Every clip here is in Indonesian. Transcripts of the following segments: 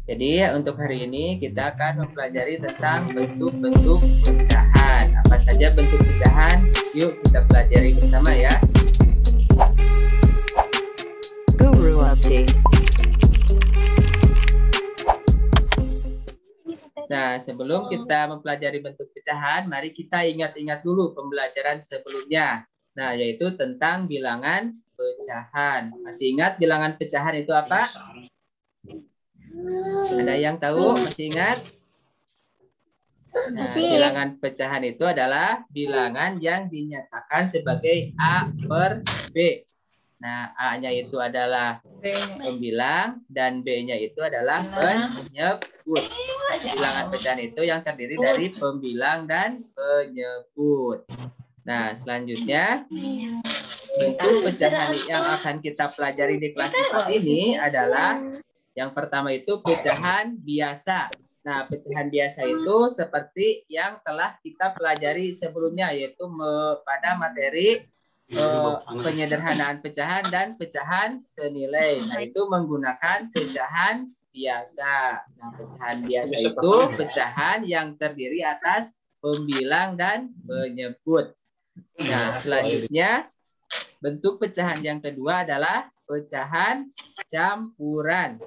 Jadi untuk hari ini kita akan mempelajari tentang bentuk-bentuk pecahan. Apa saja bentuk pecahan? Yuk kita pelajari bersama ya. Guru Update. Nah, sebelum kita mempelajari bentuk pecahan, mari kita ingat-ingat dulu pembelajaran sebelumnya. Nah, yaitu tentang bilangan pecahan. Masih ingat bilangan pecahan itu apa? Ada yang tahu? Masih ingat? Nah, bilangan pecahan itu adalah bilangan yang dinyatakan sebagai A per B. Nah, A-nya itu adalah pembilang dan B-nya itu adalah penyebut. Bilangan pecahan itu yang terdiri dari pembilang dan penyebut. Nah, selanjutnya bentuk pecahan yang akan kita pelajari di kelas 4 ini adalah yang pertama itu pecahan biasa. Nah, pecahan biasa itu seperti yang telah kita pelajari sebelumnya, yaitu pada materi penyederhanaan pecahan dan pecahan senilai. Nah, itu menggunakan pecahan biasa. Nah, pecahan biasa itu pecahan yang terdiri atas pembilang dan penyebut. Nah, selanjutnya bentuk pecahan yang kedua adalah pecahan campuran.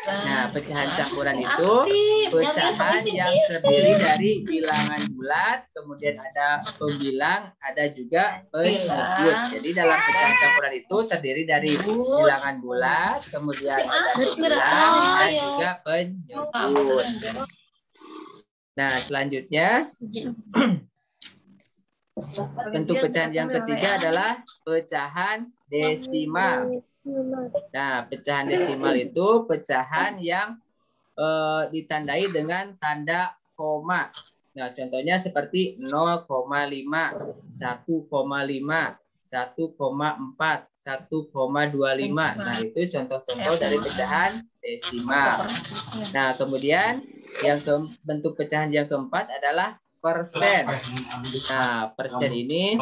Nah, pecahan campuran itu pecahan yang terdiri dari bilangan bulat, kemudian ada pembilang, ada juga penyebut. Jadi dalam pecahan campuran itu terdiri dari bilangan bulat, kemudian ada pembilang, dan juga penyebut. Nah, selanjutnya bentuk pecahan yang ketiga adalah pecahan desimal. Nah, pecahan desimal itu pecahan yang ditandai dengan tanda koma. Nah, contohnya seperti 0,5, 1,5, 1,4, 1,25. Nah, itu contoh-contoh dari pecahan desimal. Nah, kemudian bentuk pecahan yang keempat adalah persen. Nah, persen ini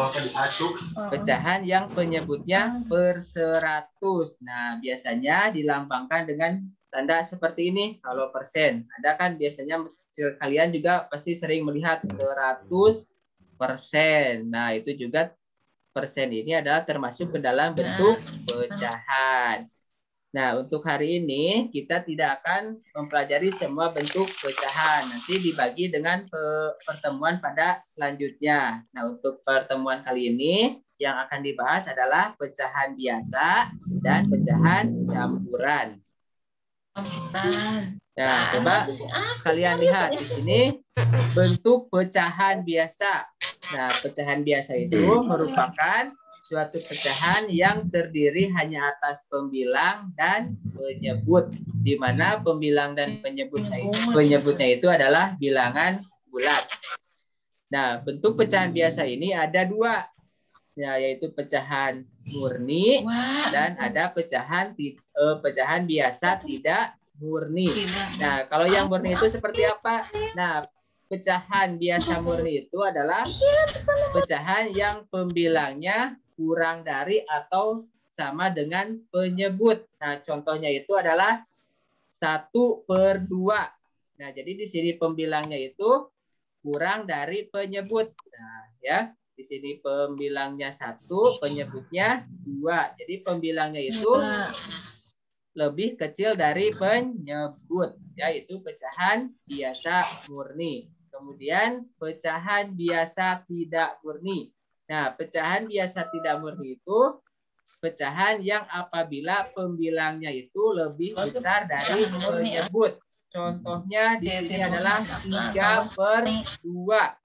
pecahan yang penyebutnya per 100. Nah, biasanya dilambangkan dengan tanda seperti ini kalau persen. Ada kan biasanya kalian juga pasti sering melihat 100%. Nah, itu juga persen ini adalah termasuk ke dalam bentuk pecahan. Nah, untuk hari ini kita tidak akan mempelajari semua bentuk pecahan. Nanti dibagi dengan pertemuan pada selanjutnya. Nah, untuk pertemuan kali ini yang akan dibahas adalah pecahan biasa dan pecahan campuran. Nah, coba kalian lihat di sini bentuk pecahan biasa. Nah, pecahan biasa itu merupakan suatu pecahan yang terdiri hanya atas pembilang dan penyebut, di mana pembilang dan penyebutnya itu adalah bilangan bulat. Nah, bentuk pecahan biasa ini ada dua, yaitu pecahan murni dan ada pecahan biasa tidak murni. Nah, kalau yang murni itu seperti apa? Nah, pecahan biasa murni itu adalah pecahan yang pembilangnya kurang dari atau sama dengan penyebut. Nah, contohnya itu adalah 1/2. Nah, jadi di sini pembilangnya itu kurang dari penyebut. Nah, ya, di sini pembilangnya 1, penyebutnya 2. Jadi pembilangnya itu lebih kecil dari penyebut, yaitu pecahan biasa murni. Kemudian pecahan biasa tidak murni. Nah, pecahan biasa tidak murni itu pecahan yang apabila pembilangnya itu lebih besar dari penyebut. Contohnya di sini adalah 3/2.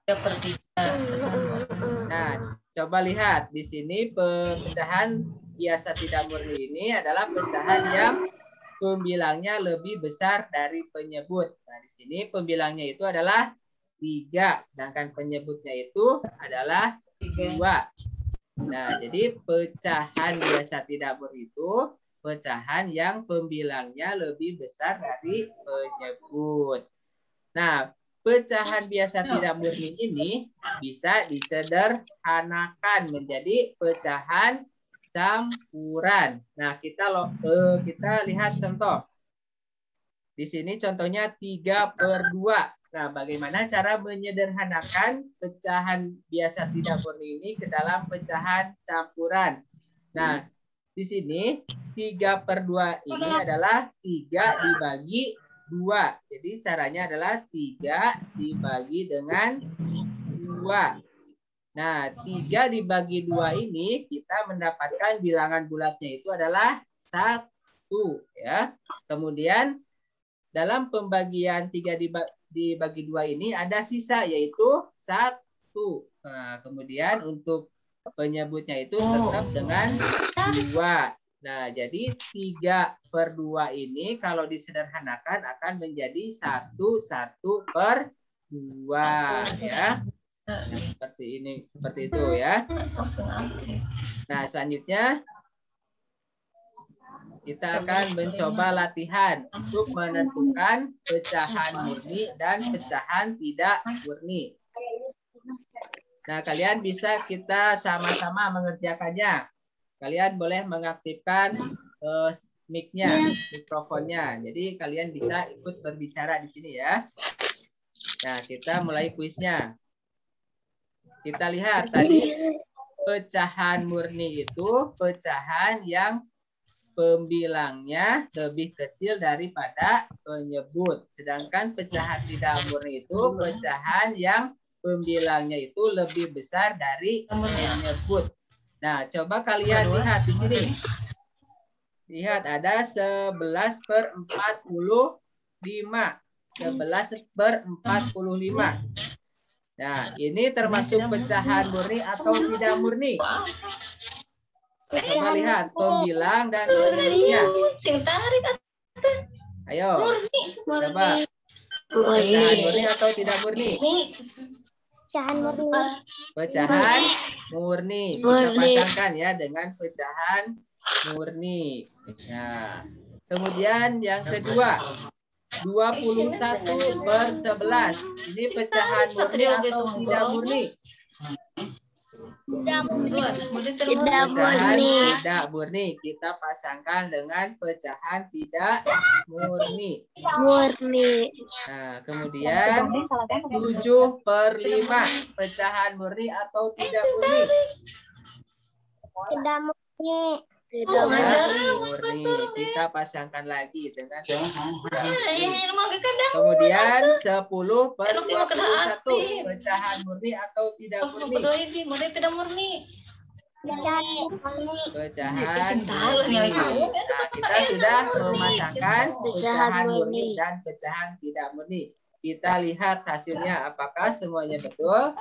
Nah, coba lihat di sini pecahan biasa tidak murni ini adalah pecahan yang pembilangnya lebih besar dari penyebut. Nah, di sini pembilangnya itu adalah 3, sedangkan penyebutnya itu adalah 2. Nah, jadi pecahan biasa tidak murni itu pecahan yang pembilangnya lebih besar dari penyebut. Nah, pecahan biasa tidak murni ini bisa disederhanakan menjadi pecahan campuran. Nah, kita lihat contoh. Di sini contohnya 3/2. Nah, bagaimana cara menyederhanakan pecahan biasa tidak murni ini ke dalam pecahan campuran? Nah, di sini 3/2 ini adalah 3 dibagi 2. Jadi caranya adalah 3 dibagi dengan 2. Nah, 3 dibagi 2 ini kita mendapatkan bilangan bulatnya itu adalah 1. Ya. Kemudian dalam pembagian 3 dibagi 2 ini ada sisa yaitu 1. Nah, kemudian untuk penyebutnya itu tetap dengan 2. Nah, jadi 3/2 ini kalau disederhanakan akan menjadi 1/2 ya. Nah, seperti itu ya. Nah, selanjutnya kita akan mencoba latihan untuk menentukan pecahan murni dan pecahan tidak murni. Nah, kalian bisa kita sama-sama mengerjakannya. Kalian boleh mengaktifkan mic-nya, mikrofonnya. Jadi kalian bisa ikut berbicara di sini ya. Nah, kita mulai kuisnya. Kita lihat tadi pecahan murni itu pecahan yang pembilangnya lebih kecil daripada penyebut. Sedangkan pecahan tidak murni itu pecahan yang pembilangnya itu lebih besar dari penyebut. Nah, coba kalian lihat di sini. Lihat ada 11/45. 11/45. Nah, ini termasuk pecahan murni atau tidak murni? Coba lihat pembilang dan penyebutnya. Ayo, coba. Pecahan murni atau tidak murni? Pecahan murni. Pecahan murni. Kita pasangkan ya dengan pecahan murni. Nah, kemudian yang kedua, 21/11. Ini pecahan murni atau tidak murni? Tidak murni. Pecahan tidak murni. Kita pasangkan dengan pecahan tidak murni. Nah, kemudian 7/5. Pecahan murni atau tidak murni? Tidak murni. Tidak murni. Kita pasangkan lagi dengan kemudian 10/21. Pecahan murni atau tidak murni? Pecahan murni. Nah, kita sudah memasangkan pecahan murni dan pecahan tidak murni. Kita lihat hasilnya apakah semuanya betul?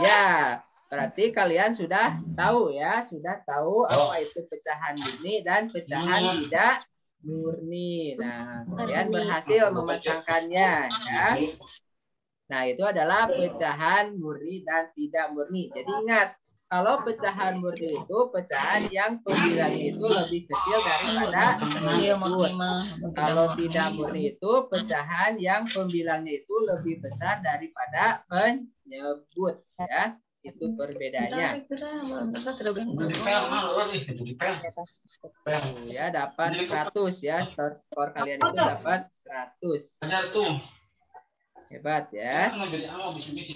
Ya. Berarti kalian sudah tahu ya, sudah tahu apa itu pecahan murni dan pecahan tidak murni. Nah, kalian berhasil memasangkannya ya. Nah, itu adalah pecahan murni dan tidak murni. Jadi ingat, kalau pecahan murni itu pecahan yang pembilangnya itu lebih kecil daripada penyebut. Kalau tidak murni itu pecahan yang pembilangnya itu lebih besar daripada penyebut ya. Itu perbedaannya. Ya, dapat 100 ya. Skor kalian itu dapat 100. Hebat ya.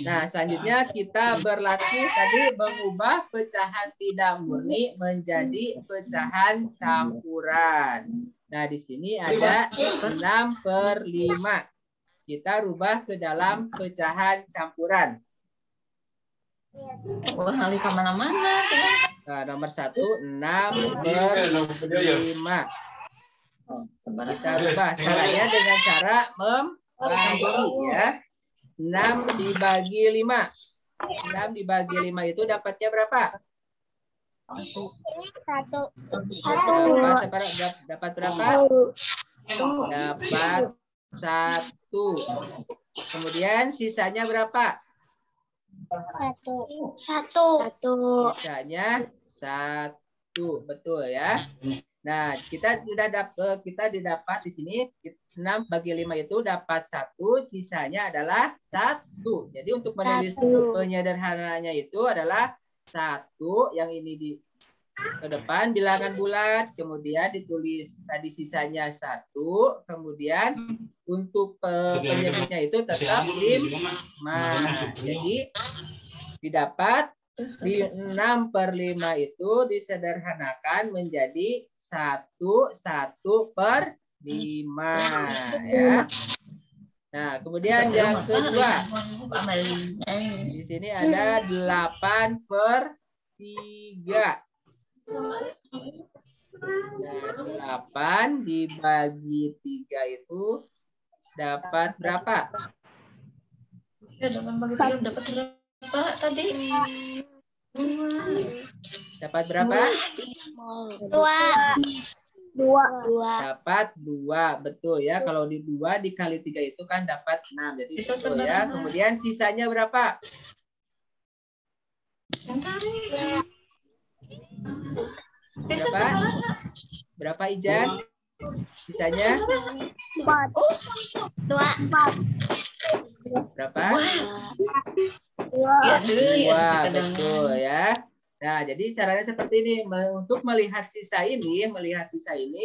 Nah, selanjutnya kita berlatih tadi mengubah pecahan tidak murni menjadi pecahan campuran. Nah, di sini ada 6/5. Kita rubah ke dalam pecahan campuran. Kali kemana-mana. Nah, nomor 1, 6/5. Kita rubah caranya dengan cara membagi ya. 6 dibagi 5. 6 dibagi 5 itu dapatnya berapa? 1. Dapat berapa? Dapat 1. Kemudian sisanya berapa? 1. Sisanya 1. Betul ya. Nah, kita didapat di sini 6 bagi 5 itu dapat 1, sisanya adalah 1. Jadi untuk menulis penyederhanaannya itu adalah 1 yang ini ke depan bilangan bulat, kemudian ditulis tadi sisanya 1, kemudian untuk penyebutnya itu tetap 5. Jadi didapat di 6/5 itu disederhanakan menjadi 1/5 ya. Nah, kemudian yang kedua. Di sini ada 8/3. Nah, 8 dibagi 3 itu dapat berapa? Ya, 8 bagi 3 dapat berapa tadi? Dapat berapa? 2. Dapat 2, betul ya. Kalau di 2 dikali 3 itu kan dapat 6. Jadi Bisa betul ya. Kemudian sisanya berapa? Berapa? Berapa Ijan? Sisanya? 4. Berapa? 2. 2, betul ya. Nah, jadi caranya seperti ini. Untuk melihat sisa ini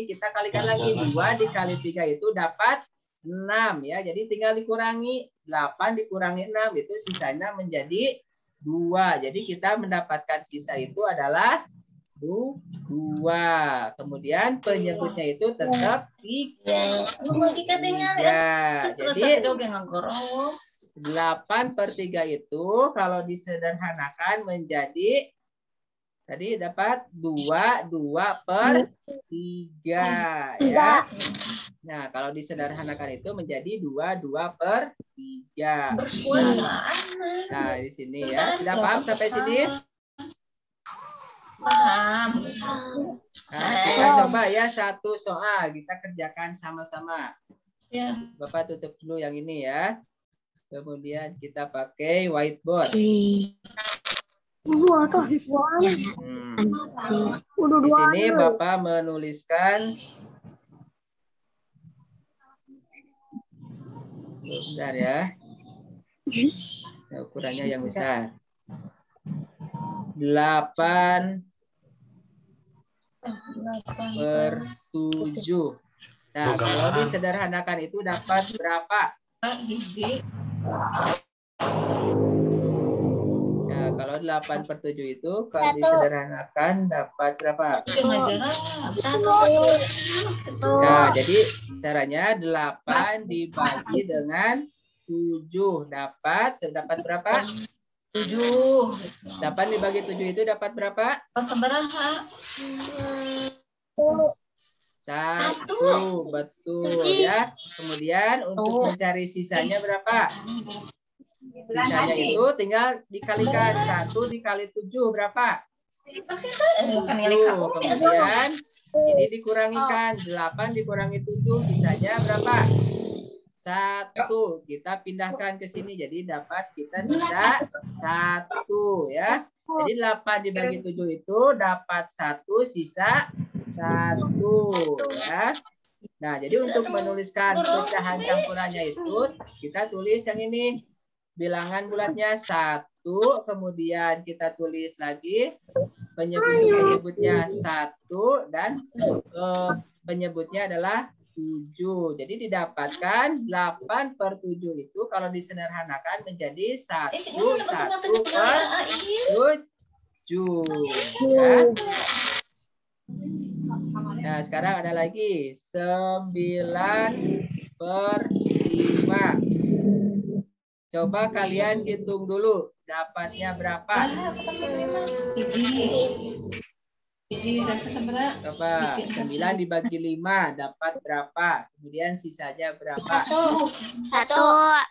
kita kalikan lagi. 2 dikali 3 itu dapat 6 ya. Jadi tinggal dikurangi 8 dikurangi 6 itu sisanya menjadi 2. Jadi kita mendapatkan sisa itu adalah 2. Kemudian penyebutnya itu tetap 3. Jadi 8/3 itu kalau disederhanakan menjadi tadi dapat 2/3 ya. Nah, kalau disederhanakan itu menjadi 2/3. Nah, di sini ya. Sudah paham sampai sini? Paham. Nah, kita coba ya satu soal. Kita kerjakan sama-sama. Ya. Bapak tutup dulu yang ini ya. Kemudian kita pakai whiteboard. Di sini Bapak menuliskan. Bentar ya. Ukurannya yang besar. 8/7. Nah, kalau disederhanakan itu dapat berapa? Nah, kalau 8/7 itu kalau disederhanakan dapat berapa? Nah, jadi caranya 8 dibagi dengan 7 dapat berapa? 7. 8 dibagi 7 itu dapat berapa? Berapa? 1, betul ya. Kemudian untuk mencari sisanya berapa? Sisanya itu tinggal dikalikan 1 dikali 7 berapa? 7. Kemudian ini dikurangikan 8 dikurangi 7 sisanya berapa? 1. Kita pindahkan ke sini jadi dapat kita sisa 1 ya. Jadi 8 dibagi 7 itu dapat 1 sisa 1 ya. Nah, jadi untuk menuliskan pecahan campurannya itu kita tulis yang ini. Bilangan bulatnya 1, kemudian kita tulis lagi penyebutnya 1 dan penyebutnya adalah 7. Jadi didapatkan 8/7 itu kalau disederhanakan menjadi 1/7 ya. Nah, sekarang ada lagi 9/5. Coba kalian hitung dulu dapatnya berapa? Coba 9 dibagi 5 dapat berapa? Kemudian sisanya berapa? 1.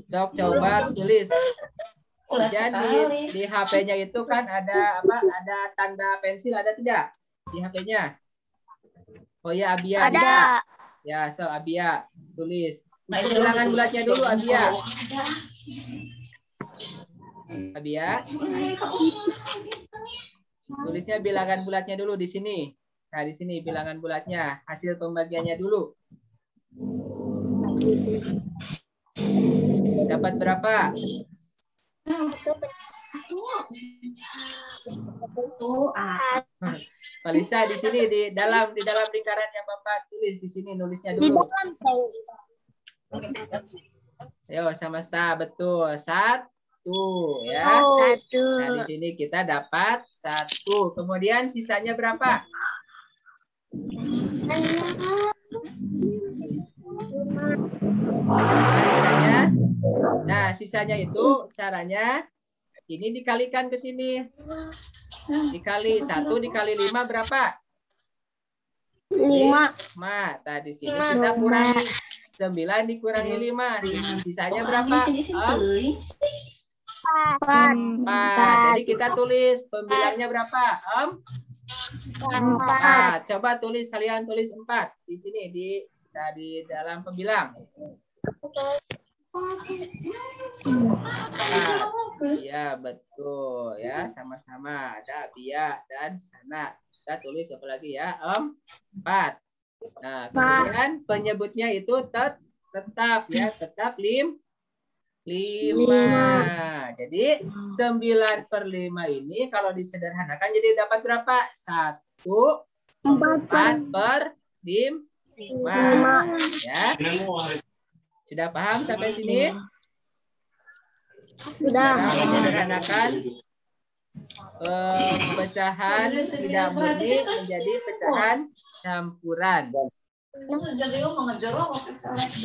Sok coba tulis. Jadi di HP-nya itu kan ada apa? Ada tanda pensil ada tidak? Di HP-nya. Oh ya, Abia Ada. Ya, so Abia tulis. Untuk bilangan bulatnya dulu Abia. Abia. Tulisnya bilangan bulatnya dulu di sini. Nah, di sini bilangan bulatnya, hasil pembagiannya dulu. Dapat berapa? Pak Lisa di sini di dalam lingkaran yang Bapak tulis di sini nulisnya Di dulu. dalam Ayo sama Sta, betul. 1 ya. Satu. Nah, di sini kita dapat 1. Kemudian sisanya berapa? Nah, sisanya itu caranya ini dikalikan ke sini. Dikali 1 dikali 5 berapa? 5. Tadi sini kita kurangi 9 dikurangi 5. Sisanya berapa? 4. Jadi kita tulis pembilangnya berapa? 4. Coba tulis, kalian tulis 4 di sini di dalam pembilang. Iya, betul ya, sama-sama ada Bia dan Sana. Kita tulis apa lagi ya? 4. Nah, kemudian penyebutnya itu tetap ya, tetap 5. Jadi 9/5 ini kalau disederhanakan jadi dapat berapa? 4/5 ya. Sudah paham sampai sini? Sudah. Menyederhanakan pecahan tidak murni menjadi pecahan campuran.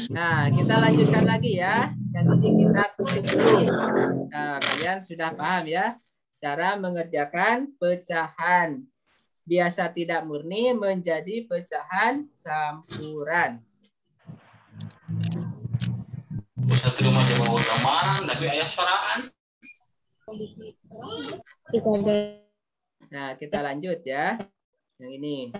Nah, kita lanjutkan lagi ya. Yang ini kita tutup dulu. Nah, kalian sudah paham ya cara mengerjakan pecahan biasa tidak murni menjadi pecahan campuran. Nah, kita lanjut ya. Yang ini.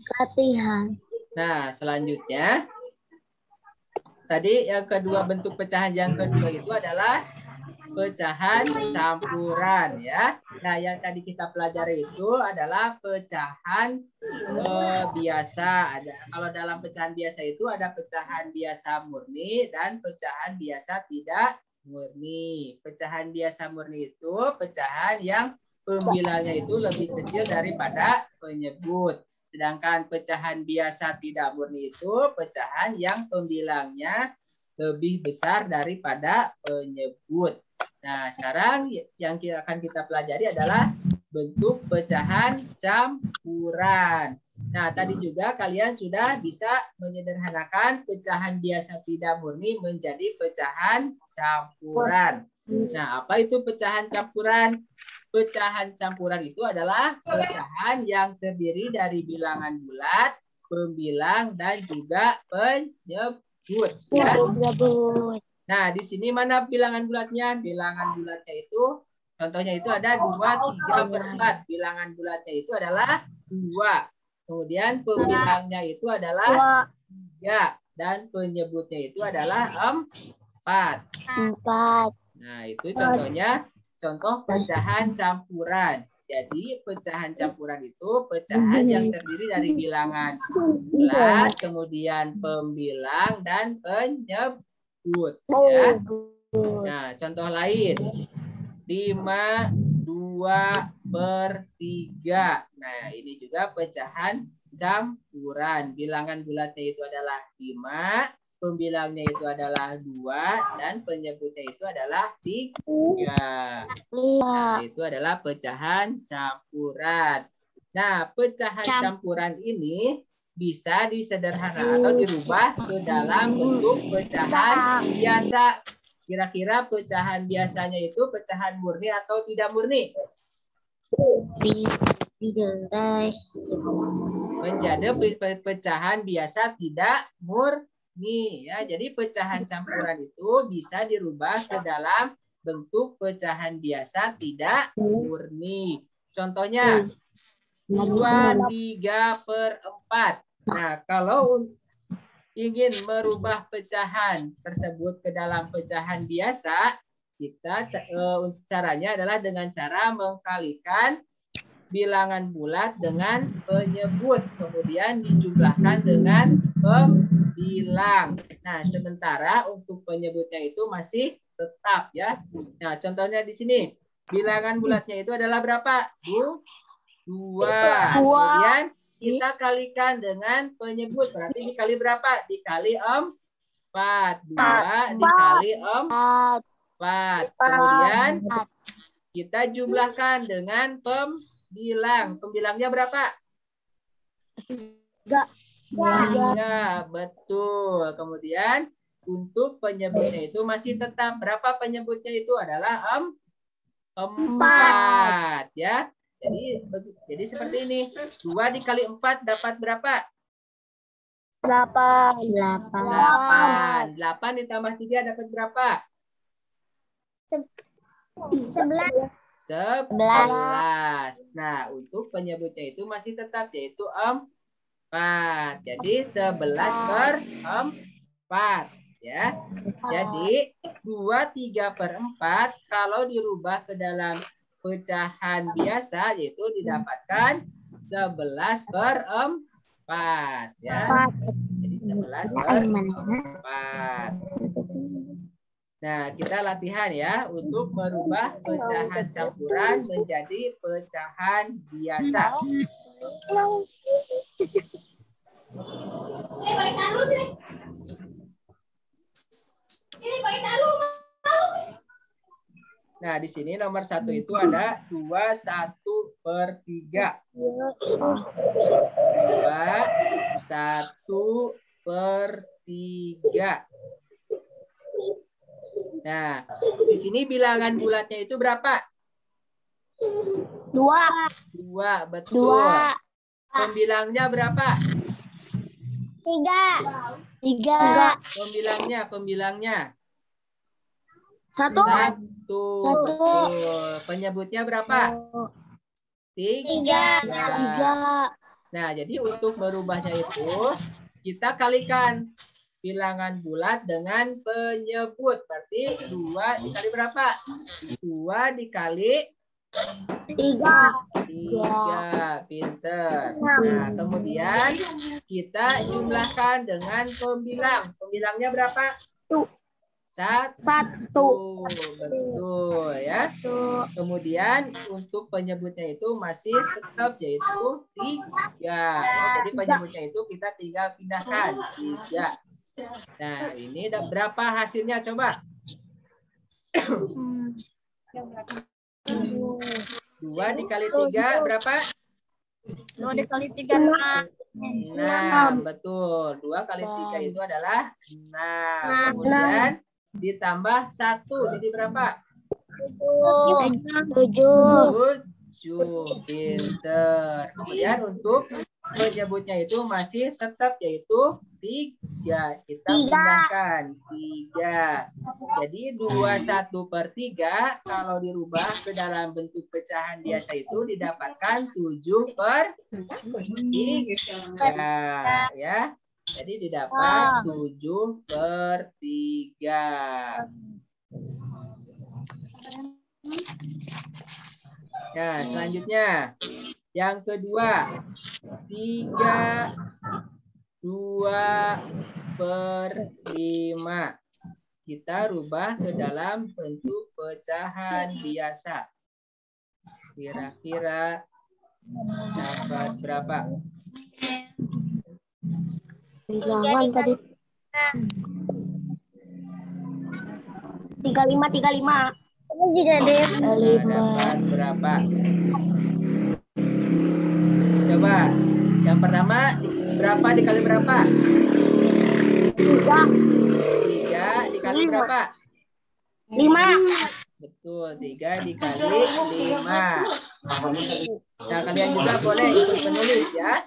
Latihan. Nah, selanjutnya tadi yang kedua bentuk pecahan yang kedua itu adalah pecahan campuran ya. Nah, yang tadi kita pelajari itu adalah pecahan biasa. Kalau dalam pecahan biasa itu ada pecahan biasa murni dan pecahan biasa tidak murni. Pecahan biasa murni itu pecahan yang pembilangnya itu lebih kecil daripada penyebut. Sedangkan pecahan biasa tidak murni itu pecahan yang pembilangnya lebih besar daripada penyebut. Nah, sekarang yang akan kita pelajari adalah bentuk pecahan campuran. Nah, tadi juga kalian sudah bisa menyederhanakan pecahan biasa tidak murni menjadi pecahan campuran. Nah, apa itu pecahan campuran? Pecahan campuran itu adalah pecahan yang terdiri dari bilangan bulat, pembilang, dan juga penyebut. Ya. Nah, di sini mana bilangan bulatnya? Bilangan bulatnya itu, contohnya itu ada 2, 3, 4. Bilangan bulatnya itu adalah 2. Kemudian pembilangnya itu adalah 3. Dan penyebutnya itu adalah 4. Nah, itu contohnya. Contoh pecahan campuran. Jadi pecahan campuran itu pecahan yang terdiri dari bilangan bulat, kemudian pembilang dan penyebut. Ya. Nah, contoh lain. 5, 2/3. Nah, ini juga pecahan campuran. Bilangan bulatnya itu adalah 5. Pembilangnya itu adalah 2 dan penyebutnya itu adalah 3. Nah, itu adalah pecahan campuran. Nah, pecahan campuran ini bisa disederhanakan atau dirubah ke dalam bentuk pecahan biasa. Kira-kira pecahan biasanya itu pecahan murni atau tidak murni? Menjadi pecahan biasa tidak murni. Ya, jadi pecahan campuran itu bisa dirubah ke dalam bentuk pecahan biasa tidak murni. Contohnya 2/3/4. Nah, kalau ingin merubah pecahan tersebut ke dalam pecahan biasa, kita caranya adalah dengan cara mengkalikan bilangan bulat dengan penyebut, kemudian dijumlahkan dengan pembilang. Nah, sementara untuk penyebutnya itu masih tetap ya. Nah, contohnya di sini, bilangan bulatnya itu adalah berapa? 2. Kemudian kita kalikan dengan penyebut, berarti dikali berapa? Dikali 4. 2 dikali 4. Kemudian kita jumlahkan dengan pembilang. Pembilangnya berapa? 3. Betul. Kemudian untuk penyebutnya itu masih tetap. Berapa penyebutnya itu adalah 4. Ya. Jadi seperti ini. 2 dikali 4 dapat berapa? 8. 8 ditambah 3 dapat berapa? 11. 11. Nah, untuk penyebutnya itu masih tetap, yaitu 4. Jadi 11/4. Ya. Jadi 23/4 kalau dirubah ke dalam pecahan biasa, yaitu didapatkan 11/4. Ya. Jadi 11/4. Nah, kita latihan ya untuk merubah pecahan campuran menjadi pecahan biasa. Nah, di sini nomor 1 itu ada 21/3. 21/3. Nah, di sini bilangan bulatnya itu berapa? 2, betul. 2. Pembilangnya berapa? 3. Pembilangnya. 1. 1. Betul. Penyebutnya berapa? 3. Nah, jadi untuk merubahnya itu kita kalikan bilangan bulat dengan penyebut. Berarti 2 dikali berapa? 2 dikali 3. Pinter. Nah, kemudian kita jumlahkan dengan pembilang. Pembilangnya berapa? 1. Betul ya. Kemudian untuk penyebutnya itu masih tetap, yaitu 3. Jadi penyebutnya itu kita tinggal pindahkan 3. Nah, ini berapa hasilnya coba? 2 dikali 3 berapa? 2 dikali 3. 6. Betul. 2 kali 3 itu adalah 6. Kemudian ditambah 1 jadi berapa? 7. Pinter. Kemudian untuk penyebutnya itu masih tetap, yaitu 3. Kita pindahkan 3. Jadi 21/3 kalau dirubah ke dalam bentuk pecahan biasa itu didapatkan 7/3. Ya. Jadi didapat 7/3. Nah, selanjutnya yang kedua, 3/2/5. Kita rubah ke dalam bentuk pecahan biasa. Kira-kira dapat berapa? Bilangan tadi. 35. Ini juga deh. Dapat berapa? Coba. Yang pertama, berapa dikali berapa? 3 dikali berapa? 5. Betul, 3 dikali 5. Nah, kalian juga boleh ikut menulis ya,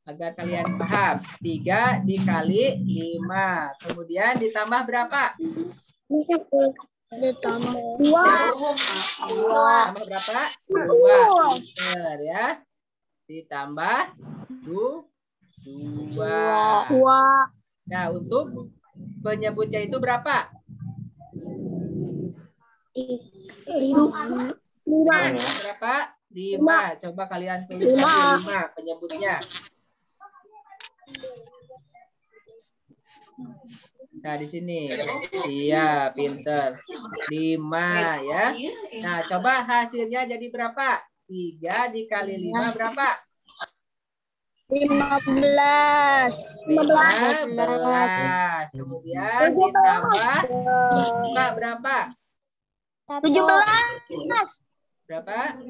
agar kalian paham. 3 dikali 5. Kemudian ditambah berapa? Ditambah 2. Tambah berapa? 2. Benar ya. Ditambah 2. Nah, untuk penyebutnya itu berapa? 5. Berapa? 5. Coba kalian tulis lagi 5 penyebutnya. Nah, di sini. Iya, pinter. 5 ya. Nah, coba hasilnya jadi berapa? 3 dikali 5 berapa? 15. 15. Kemudian ditambah buka berapa? 17. Berapa?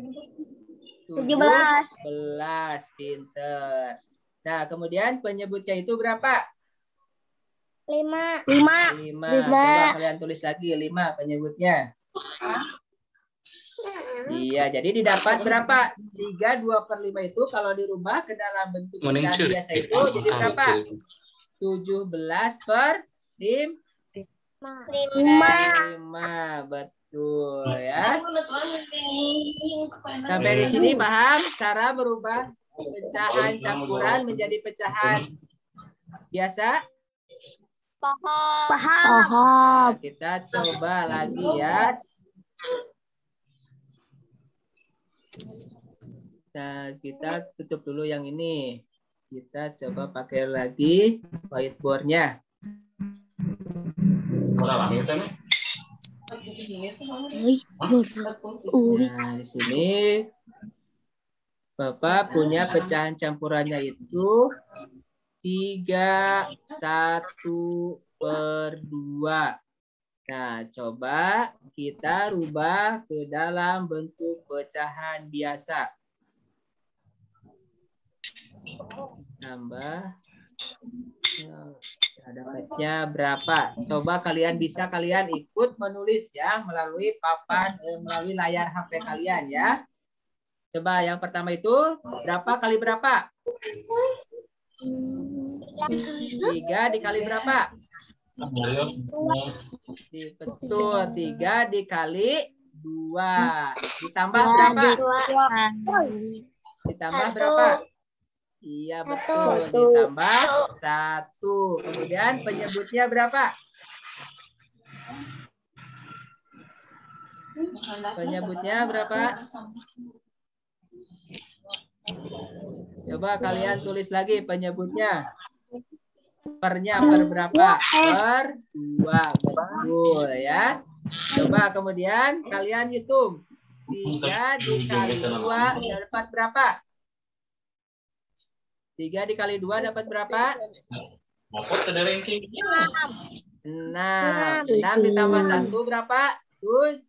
17. 17. Pinter. Nah, kemudian penyebutnya itu berapa? 5. 5. Coba kalian tulis lagi 5 penyebutnya. Iya, jadi didapat berapa? 3 2/5 itu kalau dirubah ke dalam bentuk pecahan biasa itu jadi berapa? 17/5. Betul ya. Sampai di sini paham cara merubah pecahan campuran menjadi pecahan biasa? Paham. Nah, kita coba lagi ya. Nah, kita tutup dulu yang ini. Kita coba pakai lagi whiteboard-nya. Nah, di sini Bapak punya pecahan campurannya itu 3 1/2. Nah, coba kita rubah ke dalam bentuk pecahan biasa. Tambah. Dapatnya berapa? Coba kalian ikut menulis ya melalui papan melalui layar HP kalian ya. Coba yang pertama itu berapa kali berapa? 3 dikali berapa? Betul, 3 dikali 2. Ditambah berapa? Ditambah berapa? Iya, betul. Ditambah 1. Kemudian penyebutnya berapa? Penyebutnya berapa? Coba kalian tulis lagi penyebutnya. Pernya per berapa? Per 2. Betul ya. Coba kemudian kalian hitung. 3 dikali 2 dapat berapa? 3 dikali 2 dapat berapa? 6. 6 ditambah 1 berapa? 7.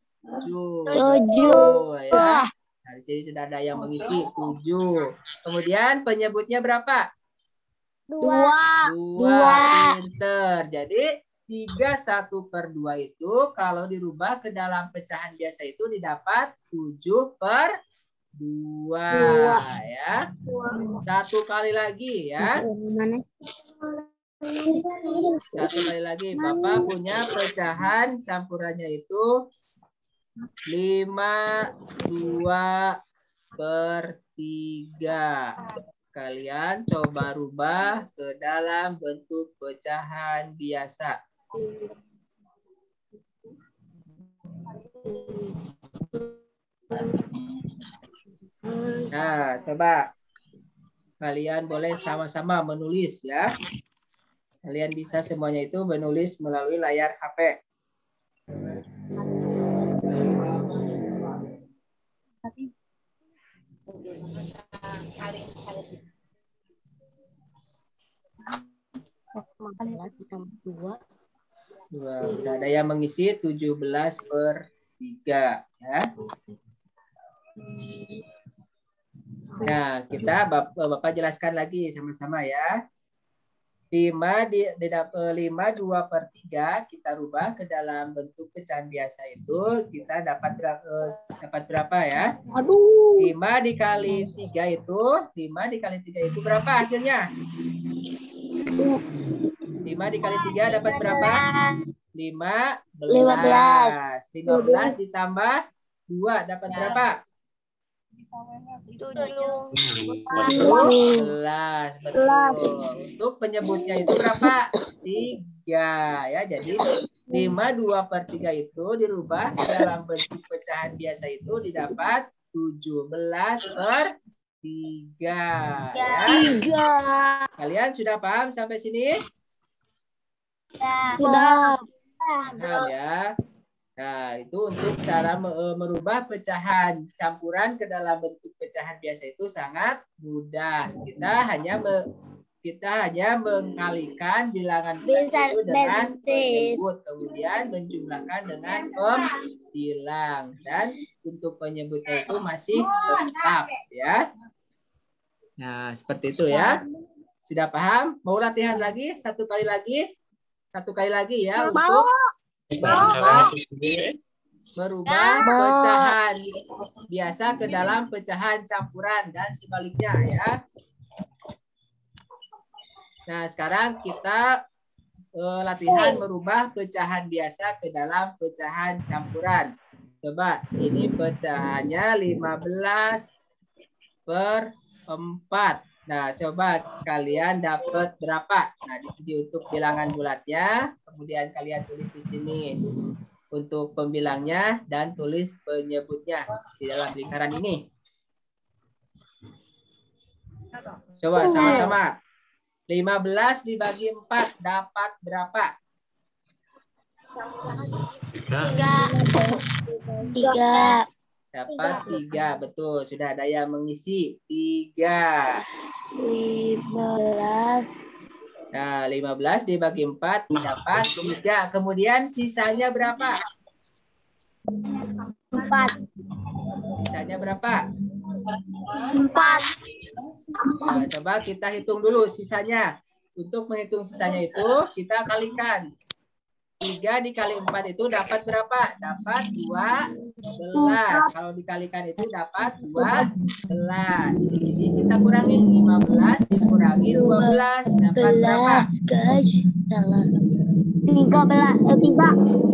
Ya. Nah, di sini sudah ada yang mengisi 7. Kemudian penyebutnya berapa? 2. Pinter. Jadi 3 1/2 itu kalau dirubah ke dalam pecahan biasa itu didapat 7/2 ya. 1 kali lagi ya. 1 kali lagi. Bapak punya pecahan campurannya itu 5 2/3. Kalian coba rubah ke dalam bentuk pecahan biasa. Nah, coba kalian boleh sama-sama menulis ya. Kalian bisa semuanya itu menulis melalui layar HP. Udah ada yang mengisi 17/3 ya. Nah, Bapak jelaskan lagi sama-sama ya. 5 2/3 kita rubah ke dalam bentuk pecahan biasa itu kita dapat berapa ya? 5 dikali 3 itu berapa hasilnya? 5 dikali 3 dapat berapa? 15. 15 ditambah 2 dapat berapa? 17. Betul. Untuk penyebutnya itu berapa? 3 ya. Jadi 5 2/3 itu dirubah dalam bentuk pecahan biasa itu didapat 17/3. Ya. Kalian sudah paham sampai sini? Sudah. Paham ya. Nah, itu untuk cara merubah pecahan campuran ke dalam bentuk pecahan biasa itu sangat mudah. Kita hanya mengkalikan bilangan bulat itu dengan penyebut, kemudian menjumlahkan dengan pembilang, dan untuk penyebutnya itu masih tetap ya. Nah, seperti itu ya. Sudah paham? Mau latihan lagi? Satu kali lagi ya untuk merubah pecahan biasa ke dalam pecahan campuran dan sebaliknya ya. Nah, sekarang kita latihan merubah pecahan biasa ke dalam pecahan campuran. Coba, ini pecahannya 15/4. Nah, coba kalian dapat berapa? Nah, di sini untuk bilangan bulatnya, kemudian kalian tulis di sini untuk pembilangnya dan tulis penyebutnya di dalam lingkaran ini. Coba sama-sama. 15 dibagi 4 dapat berapa? 3. Dapat 3, betul. Sudah ada yang mengisi 3. 15. Nah, 15 dibagi 4 dapat 3. Kemudian sisanya berapa? 4. Sisanya berapa? 4. Nah, coba kita hitung dulu sisanya. Untuk menghitung sisanya itu kita kalikan. 3 dikali 4 itu dapat berapa? Dapat 12. Kalau dikalikan itu dapat 12. Jadi kita kurangi 15 dikurangi 12 dapat berapa? 3.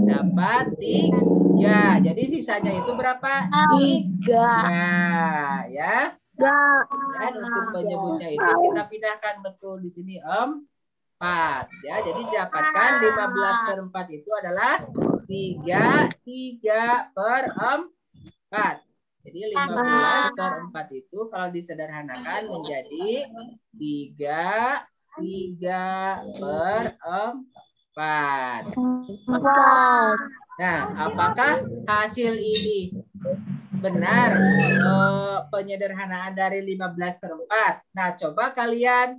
Dapat 3. Jadi sisanya itu berapa? 3. Ya. Dan untuk penyebutnya itu kita pindahkan betul di sini 4 ya. Jadi dapatkan 15/4 itu adalah 3/4. Jadi 15/4 itu kalau disederhanakan menjadi 3/4. Nah, apakah hasil ini benar penyederhanaan dari 15/4? Nah, coba kalian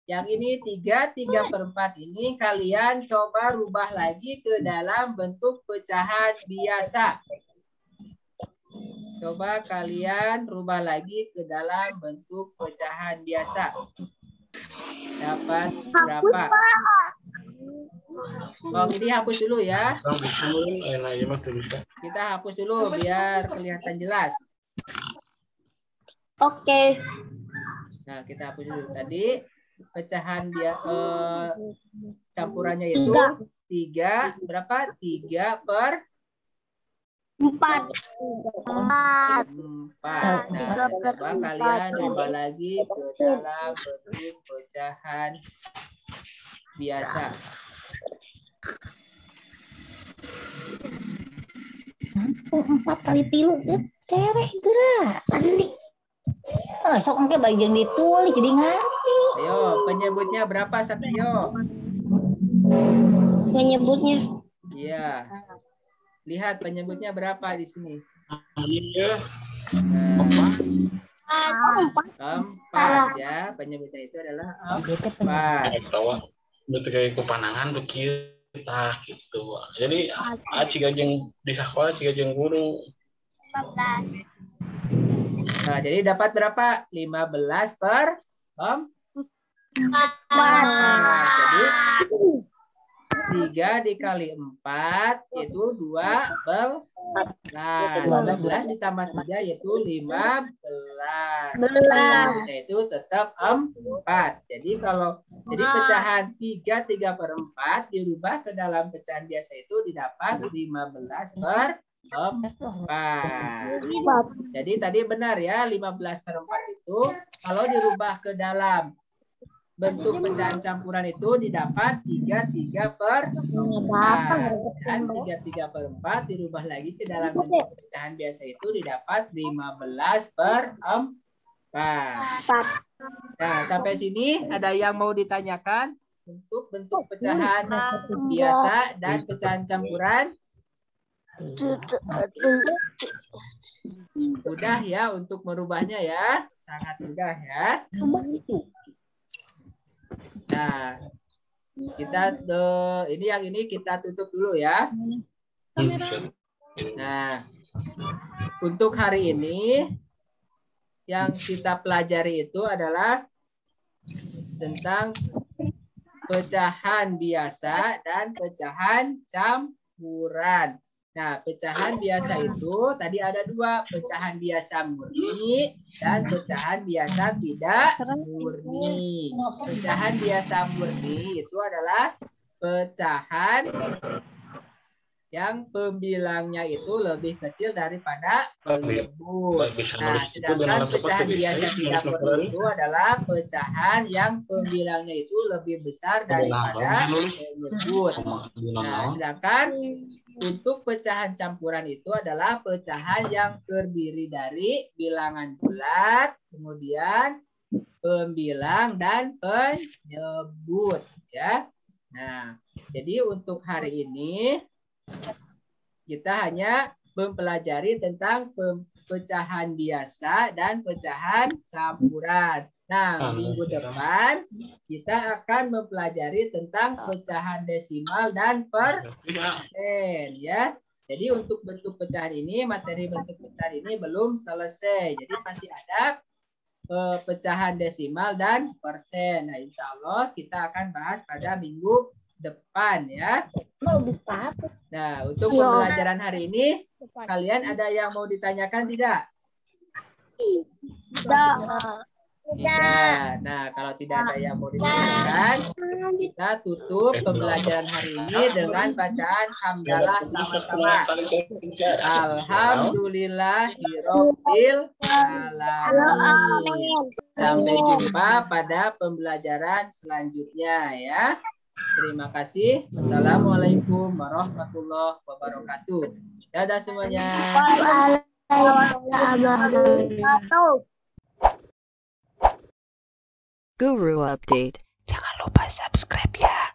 yang ini 3/4 ini kalian coba rubah lagi ke dalam bentuk pecahan biasa. Coba kalian rubah lagi ke dalam bentuk pecahan biasa. Dapat berapa? Oh, ini hapus dulu ya. Kita hapus dulu biar kelihatan jelas. Oke. Nah, kita hapus dulu tadi. Pecahan campurannya itu 3 berapa? 3/4. 4. Nah, coba kalian rubah lagi ke dalam bentuk pecahan biasa. Langsung 4 kali 3 cereh gerak. Sok engke bagian ditulis jadi ngerti. Ayo, penyebutnya berapa, Satrio? Penyebutnya. Iya. Lihat penyebutnya berapa di sini? 4 ya. Penyebutnya itu adalah 4. Betul kayak kepanangan tuh kita gitu. Jadi ciga jeung di sekolah ciga jeung guru. 15. Nah, jadi dapat berapa? 15/4. Jadi 3 dikali 4 itu 12. 12 ditambah 3 yaitu 15. Itu tetap 4. Jadi pecahan 3/4 dirubah ke dalam pecahan biasa itu didapat 15/4. Jadi tadi benar ya, 15/4 itu kalau dirubah ke dalam bentuk pecahan campuran itu didapat 33/4 dan 33/4 dirubah lagi ke dalam bentuk pecahan biasa itu didapat 15/4. Nah, sampai sini ada yang mau ditanyakan untuk bentuk pecahan biasa dan pecahan campuran? Mudah ya untuk merubahnya ya, sangat mudah ya. Nah, ini kita tutup dulu ya. Nah, untuk hari ini yang kita pelajari itu adalah tentang pecahan biasa dan pecahan campuran. Nah, pecahan biasa itu tadi ada dua, pecahan biasa murni dan pecahan biasa tidak murni. Pecahan biasa murni itu adalah pecahan yang pembilangnya itu lebih kecil daripada penyebut. Nah, sedangkan pecahan biasa tidak murni itu adalah pecahan yang pembilangnya itu lebih besar daripada penyebut. Nah, sedangkan untuk pecahan campuran itu adalah pecahan yang terdiri dari bilangan bulat, kemudian pembilang dan penyebut ya. Nah, jadi untuk hari ini kita hanya mempelajari tentang pecahan biasa dan pecahan campuran. Nah, minggu depan kita akan mempelajari tentang pecahan desimal dan persen ya. Jadi untuk bentuk pecahan ini, materi bentuk pecahan ini belum selesai. Jadi masih ada pecahan desimal dan persen. Nah, insya Allah kita akan bahas pada minggu depan ya. Nah, untuk pembelajaran hari ini kalian ada yang mau ditanyakan tidak? Tidak. Nah, kalau tidak ada yang mau ditanyakan, kita tutup pembelajaran hari ini dengan bacaan hamdalah sama-sama. Alhamdulillahirabbil alamin. Sampai jumpa pada pembelajaran selanjutnya ya. Terima kasih. Assalamualaikum warahmatullahi wabarakatuh. Dadah semuanya. Guru Update. Jangan lupa subscribe ya.